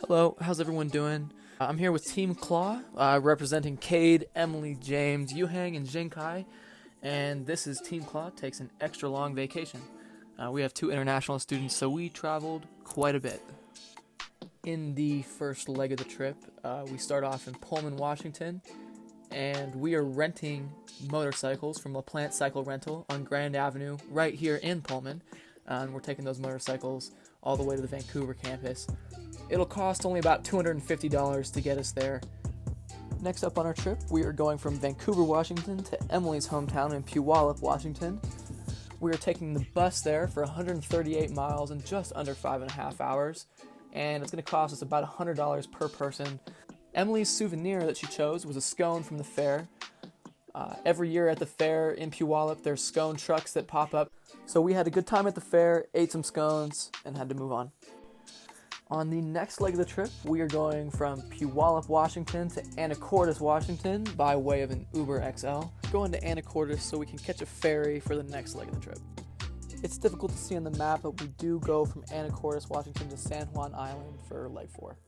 Hello, how's everyone doing? I'm here with Team Claw, representing Cade, Emily, James, Yuhang, and Jinkai, and this is Team Claw takes an extra long vacation. We have 2 international students, so we traveled quite a bit. In the first leg of the trip, we start off in Pullman, Washington, and we are renting motorcycles from LaPlante Cycle Rental on Grand Avenue right here in Pullman, and we're taking those motorcycles all the way to the Vancouver campus. It'll cost only about $250 to get us there. Next up on our trip, we are going from Vancouver, Washington to Emily's hometown in Puyallup, Washington. We are taking the bus there for 138 miles in just under 5.5 hours, and it's going to cost us about $100 per person. Emily's souvenir that she chose was a scone from the fair. Every year at the fair in Puyallup, there's scone trucks that pop up. So we had a good time at the fair, ate some scones, and had to move on. On the next leg of the trip, we are going from Puyallup, Washington to Anacortes, Washington by way of an Uber XL. Going to Anacortes so we can catch a ferry for the next leg of the trip. It's difficult to see on the map, but we do go from Anacortes, Washington to San Juan Island for leg 4.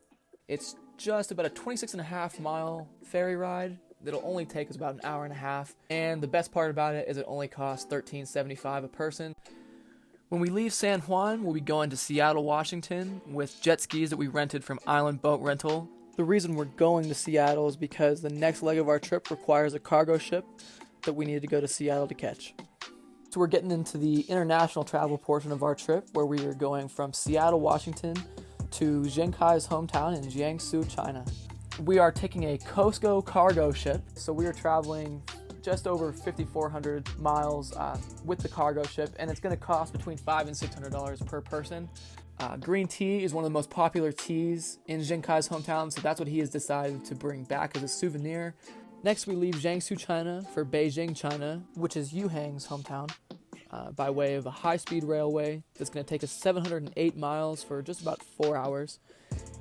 It's just about a 26.5 mile ferry ride. It'll only take us about an hour and a half, and the best part about it is it only costs $13.75 a person. When we leave San Juan, we'll be going to Seattle, Washington with jet skis that we rented from Island Boat Rental. The reason we're going to Seattle is because the next leg of our trip requires a cargo ship that we need to go to Seattle to catch. So we're getting into the international travel portion of our trip, where we are going from Seattle, Washington to Jinkai's hometown in Jiangsu, China. We are taking a COSCO cargo ship, so we are traveling just over 5,400 miles with the cargo ship, and it's going to cost between $500 and $600 per person. Green tea is one of the most popular teas in Jinkai's hometown, so that's what he has decided to bring back as a souvenir. Next, we leave Jiangsu, China for Beijing, China, which is Yuhang's hometown, by way of a high-speed railway that's going to take us 708 miles for just about 4 hours,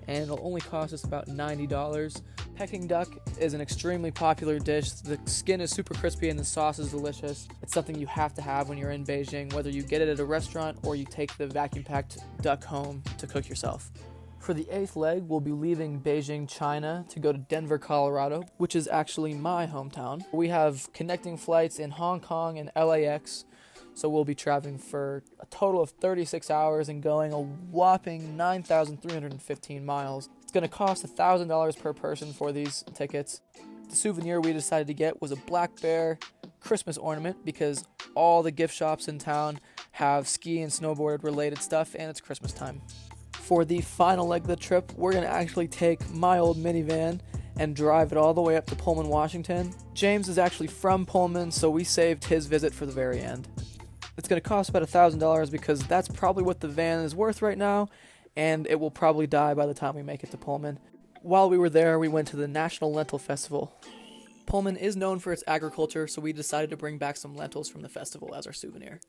and it'll only cost us about $90. Peking duck is an extremely popular dish. The skin is super crispy and the sauce is delicious. It's something you have to have when you're in Beijing, whether you get it at a restaurant or you take the vacuum-packed duck home to cook yourself. For the 8th leg, we'll be leaving Beijing, China to go to Denver, Colorado, which is actually my hometown. We have connecting flights in Hong Kong and LAX, so we'll be traveling for a total of 36 hours and going a whopping 9,315 miles. It's going to cost $1,000 per person for these tickets. The souvenir we decided to get was a black bear Christmas ornament because all the gift shops in town have ski and snowboard related stuff, and it's Christmas time. For the final leg of the trip, we're going to actually take my old minivan and drive it all the way up to Pullman, Washington. James is actually from Pullman, so we saved his visit for the very end. It's going to cost about $1,000 because that's probably what the van is worth right now, and it will probably die by the time we make it to Pullman. While we were there, we went to the National Lentil Festival. Pullman is known for its agriculture, so we decided to bring back some lentils from the festival as our souvenir.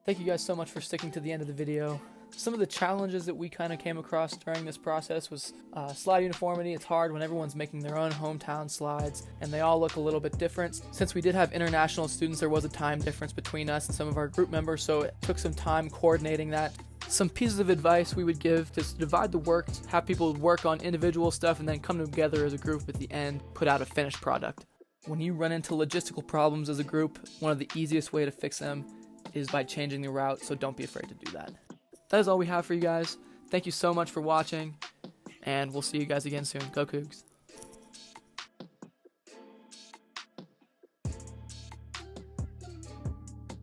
Thank you guys so much for sticking to the end of the video. Some of the challenges that we kind of came across during this process was slide uniformity. It's hard when everyone's making their own hometown slides and they all look a little bit different. Since we did have international students, there was a time difference between us and some of our group members, so it took some time coordinating that. Some pieces of advice we would give to divide the work, have people work on individual stuff, and then come together as a group at the end, put out a finished product. When you run into logistical problems as a group, one of the easiest way to fix them is by changing the route, so don't be afraid to do that. That is all we have for you guys. Thank you so much for watching, and we'll see you guys again soon. Go Cougs.